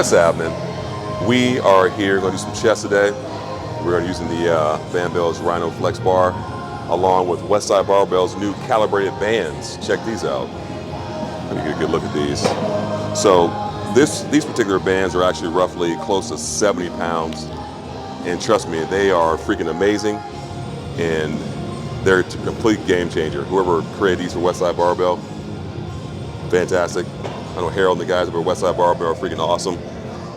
What's happening? We are here going to do some chest today. We're using the Dumbbell's Rhino Flex Bar along with Westside Barbell's new calibrated bands. Check these out. Let me get a good look at these. So these particular bands are actually roughly close to 70 pounds. And trust me, they are freaking amazing. And they're a complete game changer. Whoever created these for Westside Barbell, fantastic. I know Harold and the guys over at Westside Barbell are freaking awesome.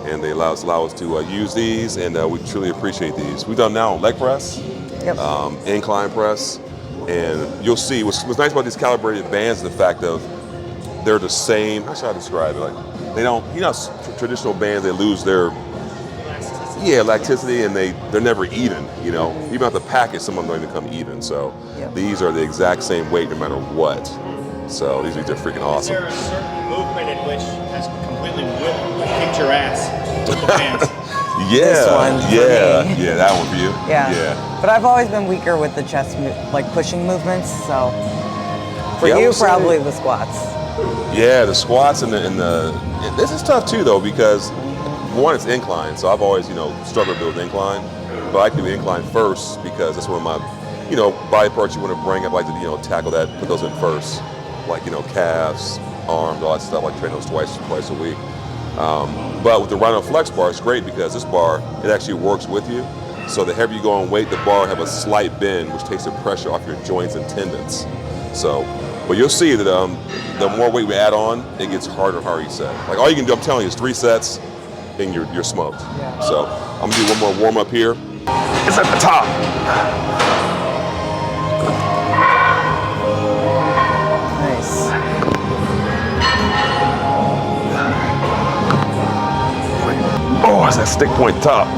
And they allow us to use these, and we truly appreciate these. We've done now leg press, incline press, and you'll see what's nice about these calibrated bands is the fact of they're the same. How should I describe it? Like they don't, traditional bands, they lose their elasticity, and they're never even. Even at the package, some of them don't even come even. So these are the exact same weight no matter what. So these are freaking awesome. Is there a certain movement in which has completely kicked your ass with the bands? Yeah, that one for you. Yeah. But I've always been weaker with the chest, pushing movements. So for you, probably the squats. Yeah, the squats and this is tough too though, because one, it's incline. So I've always, struggled to build incline, but I do incline first because that's one of my, body parts you want to bring up. I like to, tackle that, put those in first. Like, calves, arms, all that stuff. I train those twice a week. But with the Rhino Flex Bar, it's great because this bar, it actually works with you. So the heavier you go on weight, the bar will have a slight bend, which takes the pressure off your joints and tendons. So, but you'll see that the more weight we add on, it gets harder and harder each set. Like all you can do, I'm telling you, is 3 sets, and you're smoked. Yeah. So I'm gonna do one more warm up here. It's at the top. Oh, it's that stick point top.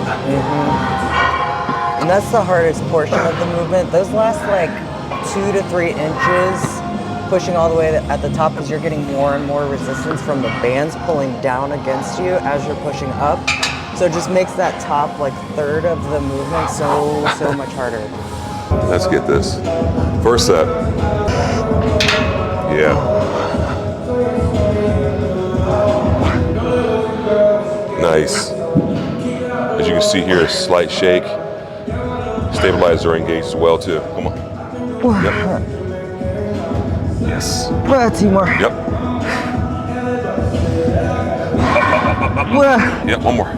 And that's the hardest portion of the movement. Those last like 2 to 3 inches, pushing all the way at the top, because you're getting more and more resistance from the bands pulling down against you as you're pushing up. So it just makes that top like third of the movement so much harder. Let's get this. First set. Yeah. Nice. As you can see here, a slight shake. Stabilizers are engaged as well too. Come on. Yep. Yes. 2 more. Yep. Yep, one more.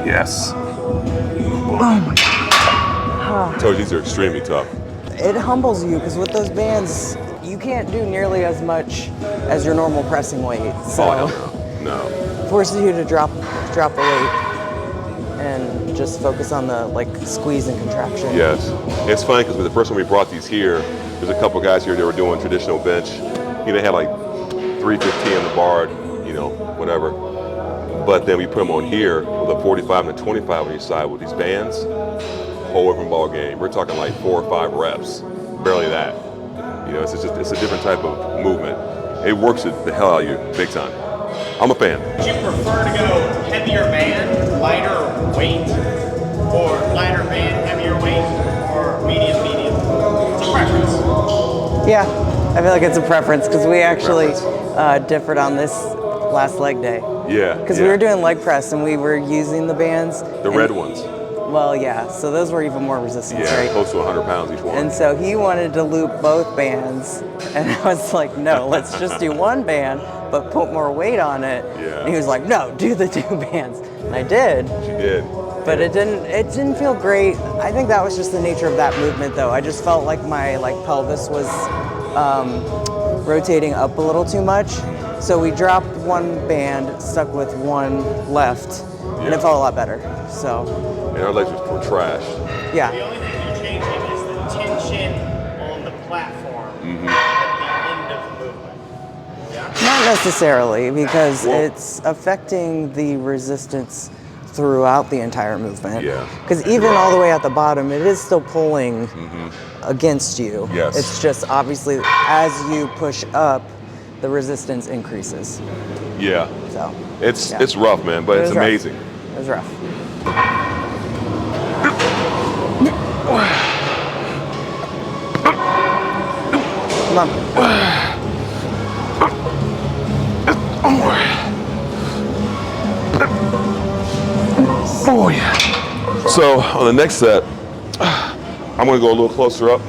Yes. Oh my God. I told you these are extremely tough. It humbles you because with those bands, you can't do nearly as much as your normal pressing weight. So no. Forces you to drop the weight and just focus on the squeeze and contraction. Yes. It's funny because the first time we brought these here, there's a couple guys here that were doing traditional bench. They had like 315 on the bar, whatever. But then we put them on here with a 45 and a 25 on each side with these bands. Whole different ball game. We're talking like 4 or 5 reps, barely that. It's a different type of movement. It works the hell out of you, big time. I'm a fan. Would you prefer to go heavier band, lighter weight, or lighter band, heavier weight, or medium? It's a preference. Yeah, I feel like it's a preference because we actually differed on this last leg day. Yeah. Because we were doing leg press and we were using the bands. The red ones. Well, yeah, so those were even more resistance, right? Yeah, close to 100 pounds each one. And so he wanted to loop both bands, and I was like, no, let's just do one band, but put more weight on it. Yeah. And he was like, no, do the 2 bands. And I did. She did. But it didn't feel great. I think that was just the nature of that movement, though. I just felt like my pelvis was rotating up a little too much. So we dropped 1 band, stuck with 1 left, and it felt a lot better. So. And our legs were trash. Yeah. The only thing you're changing is the tension on the platform at the end of the movement. Yeah? Not necessarily, because it's affecting the resistance throughout the entire movement. Yeah. Because even all the way at the bottom, it is still pulling against you. Yes. It's just obviously as you push up, the resistance increases. Yeah. So it's rough, man, but it's amazing. It was rough. Come on. Oh yeah. So on the next set, I'm gonna go a little closer up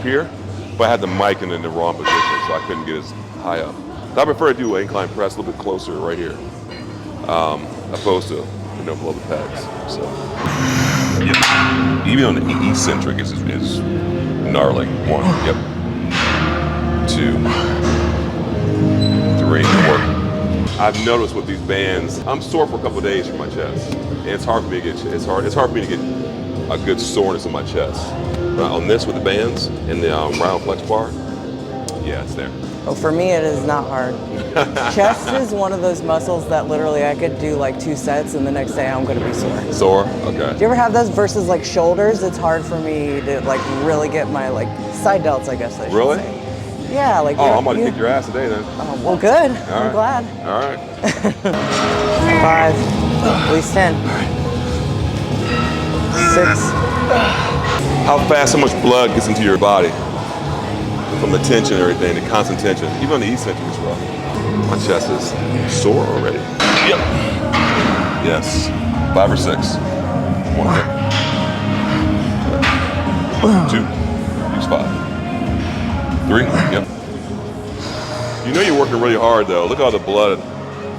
here, but I had the mic in the wrong position, so I couldn't get as high up. So I prefer to do an incline press a little bit closer right here, opposed to below the pegs. So yeah. Even on the eccentric is gnarly. 1, yep. 2, 3, 4. I've noticed with these bands, I'm sore for a couple of days from my chest, and it's hard for me to get. It's hard for me to get a good soreness in my chest. But on this with the bands and the Rhino Flex Bar, yeah, it's there. Oh, for me, it is not hard. Chest is one of those muscles that literally I could do like 2 sets, and the next day I'm going to be sore. Sore? Okay. Do you ever have those versus like shoulders? It's hard for me to like really get my like side delts, I guess I should Really? say. Yeah, like. Oh, I'm going to kick your ass today then. Oh, well, good. I'm glad. All right. 5, at least 10. 6. How fast, so much blood gets into your body from the tension and everything, the constant tension. Even on the eccentric as well. My chest is sore already. Yep. Yes. 5 or 6. 1 hit. 2. Use 5. 3. Yep. You know you're working really hard though. Look at all the blood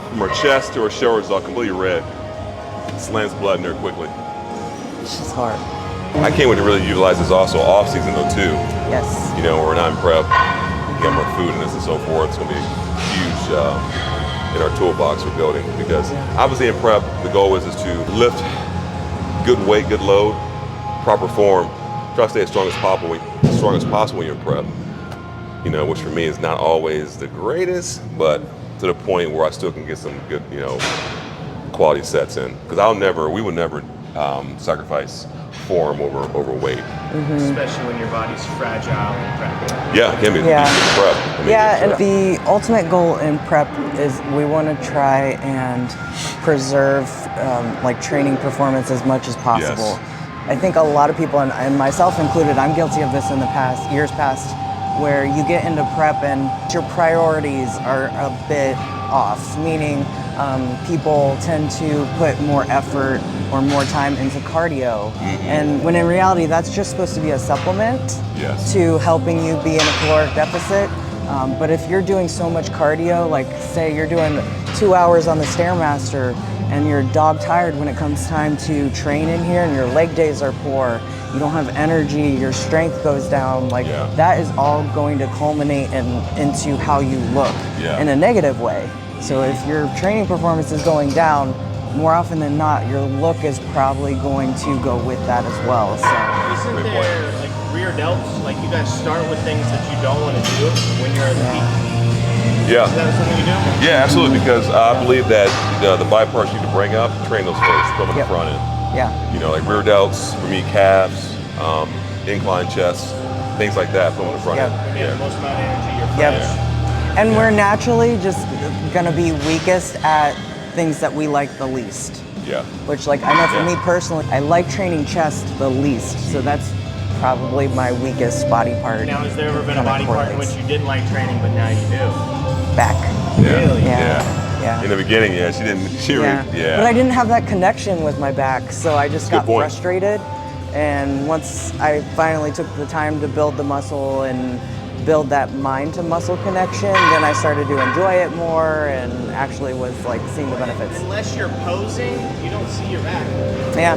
from our chest to our shoulders is all completely red. Slams blood in there quickly. It's just hard. I can't wait to really utilize this also off season though too. Yes. You know, we're not in prep, we got more food in this and so forth. It's gonna be huge in our toolbox for building because obviously in prep, the goal is to lift good weight, good load, proper form, try to stay as strong as possible when you're in prep. You know, which for me is not always the greatest, but to the point where I still can get some good, you know, quality sets in. Because we would never sacrifice form over weight. Especially when your body's fragile and prep. Yeah, it can be. Yeah. Prep. Yeah, and the ultimate goal in prep is we want to try and preserve like training performance as much as possible. Yes. I think a lot of people, and myself included, I'm guilty of this in the years past, where you get into prep and your priorities are a bit off, meaning people tend to put more effort or more time into cardio. And when in reality, that's just supposed to be a supplement to helping you be in a caloric deficit. But if you're doing so much cardio, like say you're doing 2 hours on the Stairmaster and you're dog tired when it comes time to train in here and your leg days are poor, you don't have energy, your strength goes down, like that is all going to culminate into how you look in a negative way. So if your training performance is going down, more often than not, your look is probably going to go with that as well. So isn't there like rear delts? Like you guys start with things that you don't want to do when you're at the peak? Yeah. Is that something you do? Yeah, absolutely, because I believe that the body parts you need to bring up, train those first, put them in the front end. Yeah. You know, like rear delts, for me, calves, incline chests, things like that, put them in the front end. Yeah. The most amount of energy you're fresh. And we're naturally just gonna be weakest at things that we like the least. Yeah. Which, like, I know for me personally, I like training chest the least, so that's probably my weakest body part. Now, has there ever been a body part in which you didn't like training, but now you do? Back. Yeah. Really? Yeah. In the beginning, she didn't. But I didn't have that connection with my back, so I just got frustrated. And once I finally took the time to build the muscle and build that mind to muscle connection, then I started to enjoy it more and actually was like seeing the benefits. Unless you're posing, you don't see your back. Yeah.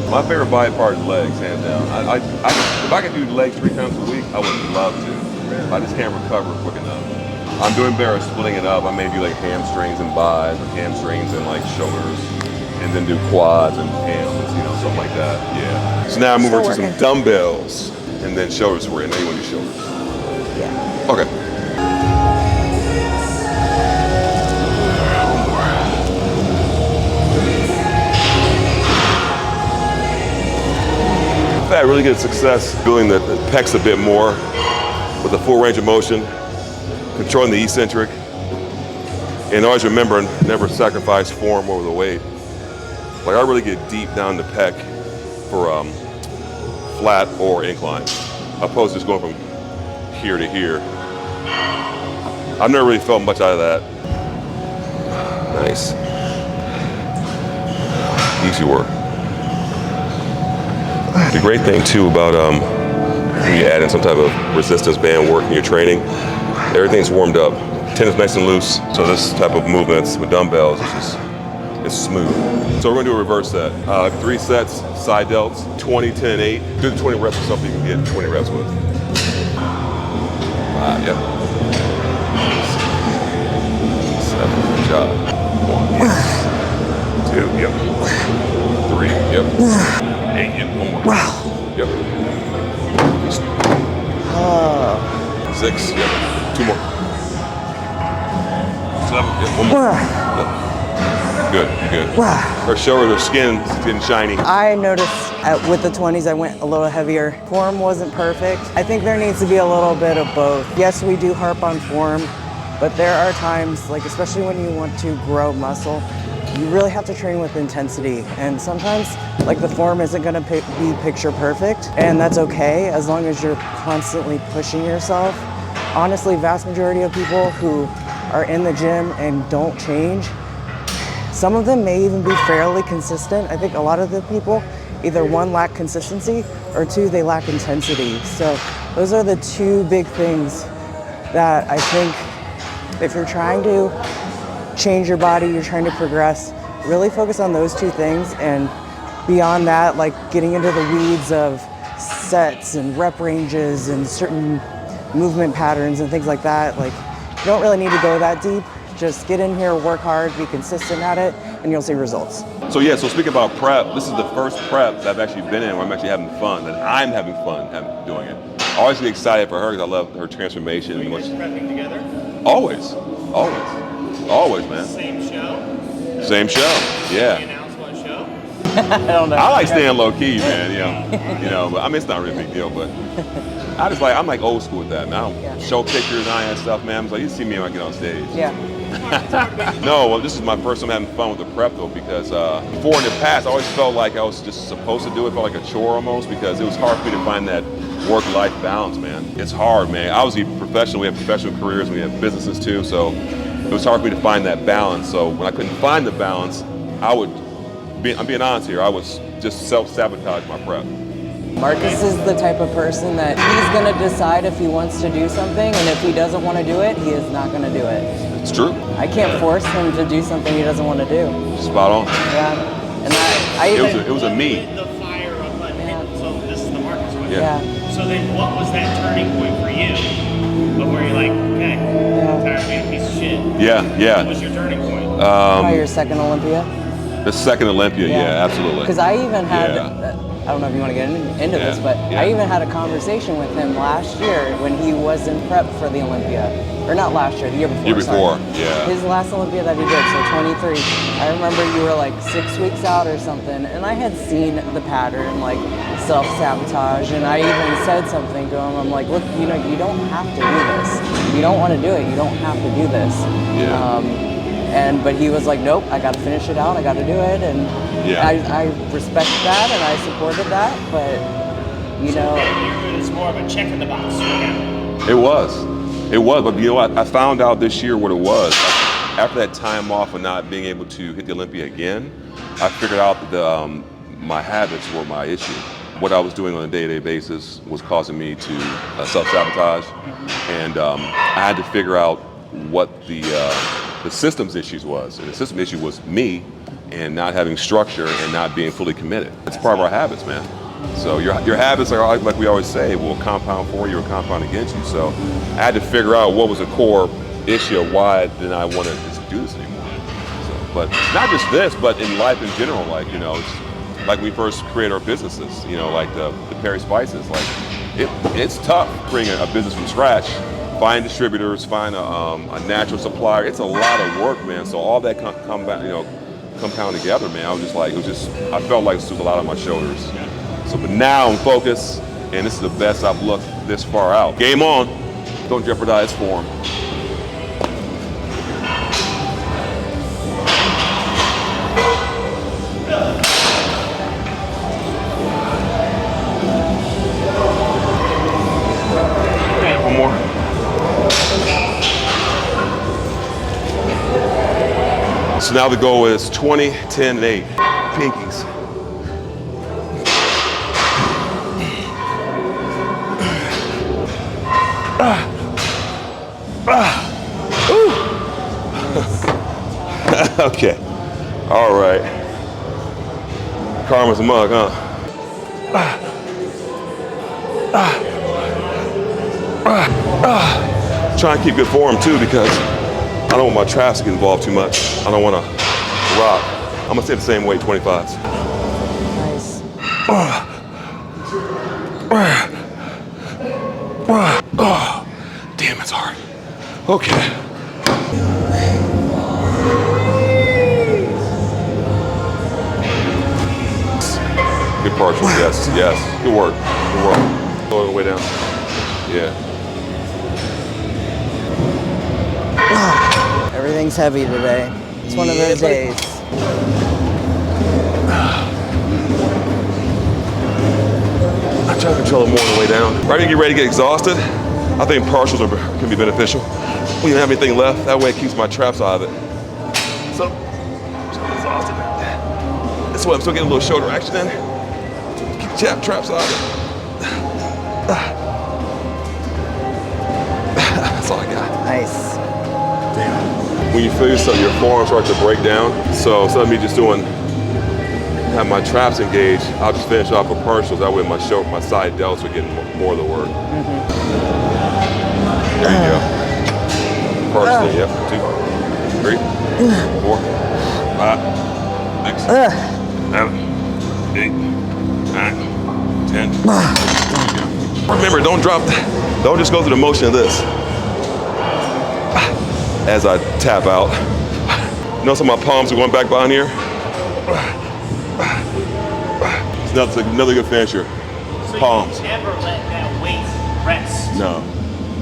My favorite body part is legs, hands down. If I could do legs 3 times a week, I would love to. I just can't recover quick enough. I'm doing better splitting it up. I may do like hamstrings and buys, or hamstrings and like shoulders, and then do quads and hams, you know, something like that. Yeah. So now I move over to some dumbbells and then shoulders for you. Now you want to do shoulders. Yeah. Okay. I've had really good success building the pecs a bit more with a full range of motion, controlling the eccentric, and always remember, never sacrifice form over the weight. Like I really get deep down the pec for flat or incline, opposed to just going from here to here. I've never really felt much out of that. Nice. easy work. The great thing too about when you add in some type of resistance band work in your training, everything's warmed up. Tendon's nice and loose, so this type of movements with dumbbells is just, it's smooth. So we're gonna do a reverse set. 3 sets, side delts, 20, 10, 8. Do the 20 reps with something you can get 20 reps with. 5, yep. 7, good job. 1, yes. 2, yep. 3, yep. 8, yep, 1 more. Wow. Yep. 6, yep. 2 more. 7, yep, 1 more. Yep. Good, good. Her shoulder, her skin is getting shiny. I noticed with the 20s I went a little heavier. Form wasn't perfect. I think there needs to be a little bit of both. Yes, we do harp on form, but there are times, like especially when you want to grow muscle, you really have to train with intensity. And sometimes like the form isn't gonna be picture perfect, and that's okay as long as you're constantly pushing yourself. Honestly, vast majority of people who are in the gym and don't change, some of them may even be fairly consistent. I think a lot of the people either 1, lack consistency, or 2, they lack intensity. So those are the 2 big things that I think if you're trying to change your body, you're trying to progress, really focus on those 2 things. And beyond that, like getting into the weeds of sets and rep ranges and certain movement patterns and things like that, like you don't really need to go that deep. Just get in here, work hard, be consistent at it, and you'll see results. So yeah, so speaking about prep, this is the first prep that I've actually been in where I'm actually having fun, that I'm having fun doing it. I always get excited for her because I love her transformation. Are you guys prepping together? Always, man. Same show? Same show, Can you yeah. announce what show? I don't know. I like staying low key, man, but I mean, it's not a really big deal, but I'm like old school with that, man. I don't show pictures and all that stuff, man. I'm like, you see me when I get on stage. Yeah. No, well, this is my first time having fun with the prep though, because before in the past, I always felt like I was just supposed to do it, felt like a chore almost, because it was hard for me to find that work-life balance, man. It's hard, man. Obviously, professional, we have professional careers, we have businesses too, so it was hard for me to find that balance. So when I couldn't find the balance, I'm being honest here, I was just self-sabotage my prep. Marcus is the type of person that he's gonna decide if he wants to do something, and if he doesn't want to do it, he is not gonna do it. It's true. I can't force him to do something he doesn't want to do. Spot on. Yeah. And I even, It was a me. The fire of like, so this is the Marcus one. Yeah. So then what was that turning point for you? But where you're like, okay, I'm tired of being a piece of shit. Yeah. What was your turning point? probably your second Olympia. The second Olympia, yeah, absolutely. Because I even had, Yeah. I don't know if you want to get into this, but I even had a conversation with him last year when he was in prep for the Olympia. Or not last year, the year before. Year before, sorry. yeah. His last Olympia that he did, so 23. I remember you were like 6 weeks out or something, and I had seen the pattern, like self-sabotage, and I even said something to him. I'm like, look, you don't have to do this. If you don't want to do it, you don't have to do this. Yeah. But he was like, nope, I got to finish it out, I got to do it, and I respect that and I supported that, but It was more of a check in the box for him. It was, but you know what? I found out this year what it was. After that time off of not being able to hit the Olympia again, I figured out that my habits were my issue. What I was doing on a day-to-day basis was causing me to self-sabotage, and I had to figure out what the systems issues was. And the system issue was me and not having structure and not being fully committed. It's part of our habits, man. So your habits are, like we always say, will compound for you or compound against you. So I had to figure out what was the core issue of why didn't I want to just do this anymore. So, but not just this, but in life in general, like, it's like we first created our businesses, like the Perry Spices, like it's tough creating a business from scratch. Find distributors, find a natural supplier. It's a lot of work, man. So all that compound together, man. I was just like, I felt like it was a lot on my shoulders. So, but now I'm focused, and this is the best I've looked this far out. Game on. Don't jeopardize form. One more. So now the goal is 20, 10, and 8. pinkies. Okay. All right. Karma's a mug, huh? Try and keep good form too, because I don't want my traps to get involved too much. I don't want to rock. I'm gonna stay the same weight, 25s. Nice. Damn, it's hard. Okay. Good partial, yes, yes. Good work, good work. All the way down. Yeah. Everything's heavy today. It's one of those days. I try to control it more on the way down. Right when you get ready to get exhausted, I think partials can be beneficial. We don't have anything left. That way it keeps my traps out of it. So, I'm still exhausted. This way I'm still getting a little shoulder action in. Keep the traps out of it. That's all I got. Nice. When you feel yourself, your forearms start to break down. So instead of me just have my traps engaged, I'll just finish off with partials. That way my side delts are getting more of the work. There you go. Partials, yep. 2, 3, 4, 5, 6, 7, 8, 9, 10. Remember, don't just go through the motion of this. As I tap out. Notice how my palms are going back behind here? It's another good finisher. So Palms. you never let that weight rest. No,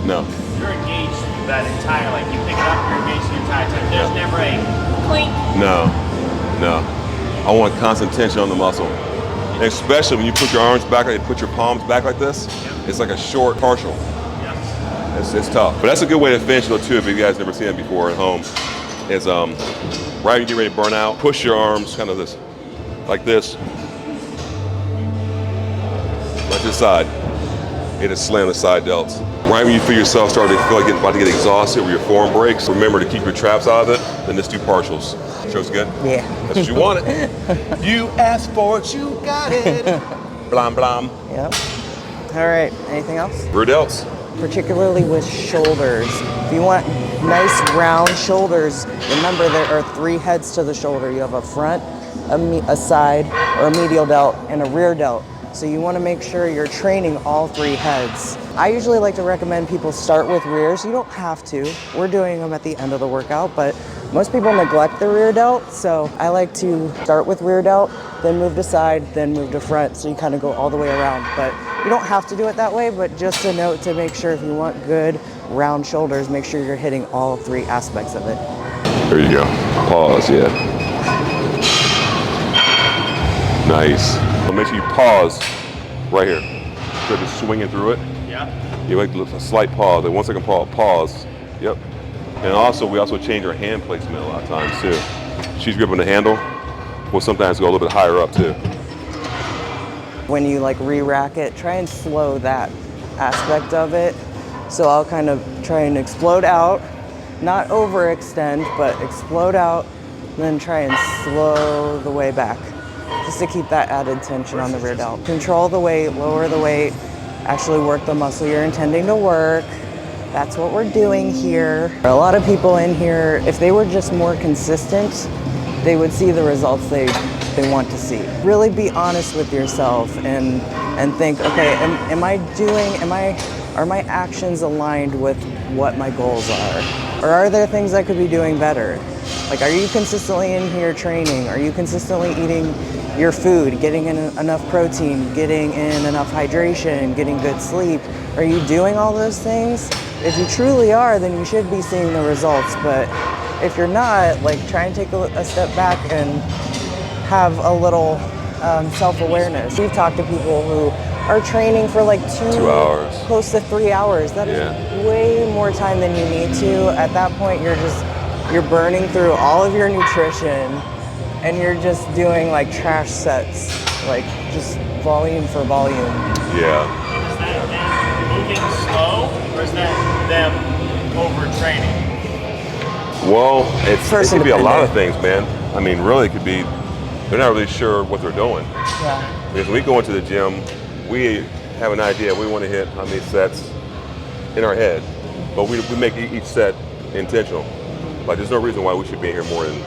no. You're engaged that entire, like you pick it up, you're engaged the entire time. There's never a clink. No, no. I want constant tension on the muscle. And especially when you put your arms back, like put your palms back like this, it's like a short partial. It's tough. But that's a good way to finish though too, if you guys never seen it before at home, is right when you get ready to burn out, push your arms kind of like this. Right to the side. And just slam the side delts. Right when you feel yourself starting to feel like you're about to get exhausted, where your form breaks, remember to keep your traps out of it, then just do partials. Shows good? Yeah. That's what you wanted. You asked for it, you got it. Blam, blam. Yep. All right, anything else? Rear delts. Particularly with shoulders. If you want nice round shoulders, remember there are 3 heads to the shoulder. You have a front, a side, or a medial delt, and a rear delt. So you want to make sure you're training all 3 heads. I usually like to recommend people start with rears. You don't have to. We're doing them at the end of the workout, but most people neglect the rear delt. So I like to start with rear delt, then move to side, then move to front. So you kind of go all the way around. But you don't have to do it that way, but just a note to make sure if you want good round shoulders, make sure you're hitting all 3 aspects of it. There you go. Pause, yeah. Nice. So make sure you pause right here. So just swinging through it. Yeah. You make a slight pause, like 1 second pause. Yep. And also, we also change our hand placement a lot of times too. She's gripping the handle. We'll sometimes go a little bit higher up too. When you like re-rack it, try and slow that aspect of it. So I'll kind of try and explode out, not overextend, but explode out, then try and slow the way back, just to keep that added tension on the rear delt. Control the weight, lower the weight, actually work the muscle you're intending to work. That's what we're doing here. A lot of people in here, if they were just more consistent, they would see the results they want to see. Really be honest with yourself and think, okay, are my actions aligned with what my goals are? Or are there things I could be doing better? Like, are you consistently in here training? Are you consistently eating your food, getting in enough protein, getting in enough hydration, getting good sleep? Are you doing all those things? If you truly are, then you should be seeing the results. But if you're not, like, try and take a step back and have a little self-awareness. We've talked to people who are training for like 2 hours, close to 3 hours. That is way more time than you need to. At that point, you're burning through all of your nutrition, and you're just doing like trash sets, like just volume for volume. Yeah. Is that them moving slow, or is that them overtraining? Well, it could be a lot of Person-dependent. things, man. I mean, really, it could be they're not really sure what they're doing. Yeah. Because when we go into the gym, we have an idea. We want to hit how many sets in our head, but we make each set intentional. Like, there's no reason why we should be here more than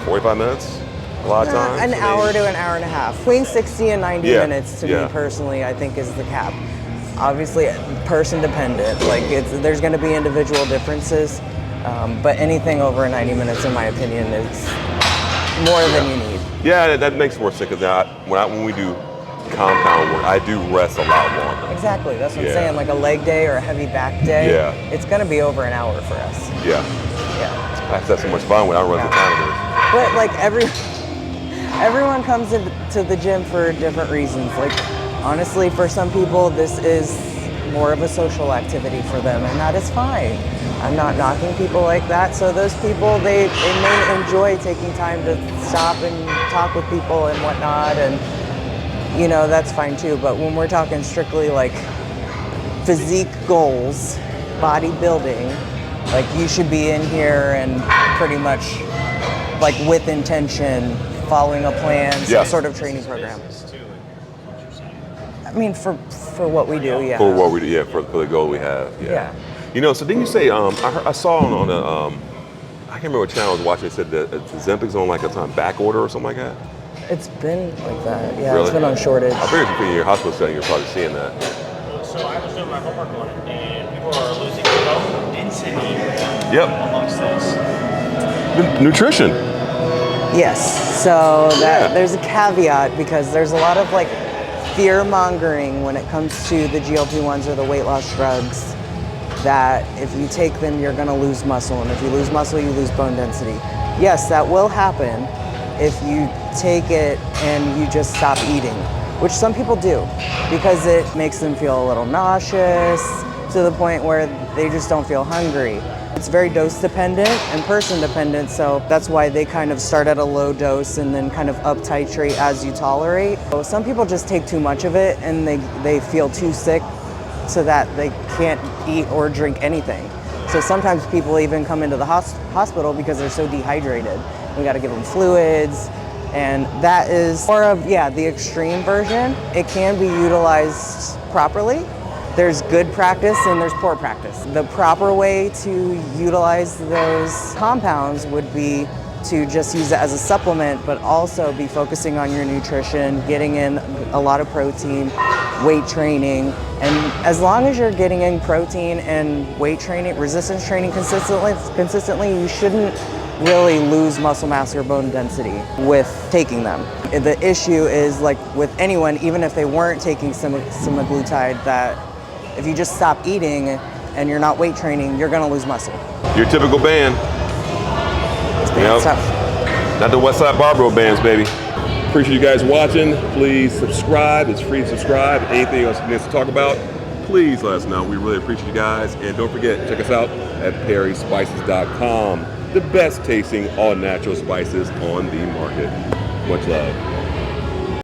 45 minutes a lot of times. An hour to an hour and a half. Between 60 and 90 Yeah, minutes to yeah. me personally, I think is the cap. Obviously, person dependent. Like there's going to be individual differences, but anything over 90 minutes, in my opinion, is more than you need. Yeah, that makes more sense because when we do compound work, I do rest a lot longer. Exactly. That's what Yeah. I'm saying. Like a leg day or a heavy back day. Yeah. It's going to be over an hour for us. Yeah. Yeah. That's so much fun when I run the time. But like everyone comes into the gym for different reasons. Like honestly, for some people, this is more of a social activity for them, and that is fine. I'm not knocking people like that. So those people, they may enjoy taking time to stop and talk with people and whatnot, and you know, that's fine too. But when we're talking strictly like physique goals, bodybuilding, like you should be in here and pretty much like with intention, following a plan, some Yes. sort of training program. I mean, for what we do, yeah. For what we do, yeah, for the goal we have. Yeah. You know, so didn't you say, I saw on a, I can't remember what channel I was watching, it said that Ozempic's on like a back order or something like that? It's been like that, yeah. Really? It's been on shortage. I figured if you're in your hospital setting, you're probably seeing that. So I was doing my homework on it, and people are losing bone density Yep. amongst this. Nutrition. Yes, so that Yeah. there's a caveat because there's a lot of like fear mongering when it comes to the GLP-1s or the weight loss drugs, that if you take them, you're gonna lose muscle, and if you lose muscle, you lose bone density. Yes, that will happen if you take it and you just stop eating, which some people do because it makes them feel a little nauseous to the point where they just don't feel hungry. It's very dose dependent and person dependent, so that's why they kind of start at a low dose and then kind of up titrate as you tolerate. So some people just take too much of it and they feel too sick so that they can't eat or drink anything. So sometimes people even come into the hospital because they're so dehydrated. We got to give them fluids, and that is more of, yeah, the extreme version. It can be utilized properly. There's good practice and there's poor practice. The proper way to utilize those compounds would be to just use it as a supplement, but also be focusing on your nutrition, getting in a lot of protein, weight training. And as long as you're getting in protein and weight training, resistance training consistently, you shouldn't really lose muscle mass or bone density with taking them. The issue is like with anyone, even if they weren't taking semaglutide, that if you just stop eating and you're not weight training, you're gonna lose muscle. Your typical band. It's tough. Not the Westside Barbell bands, baby. Appreciate you guys watching. Please subscribe. It's free to subscribe. Anything else you need us to talk about, please let us know. We really appreciate you guys. And don't forget, check us out at perryspices.com. The best tasting all natural spices on the market. Much love.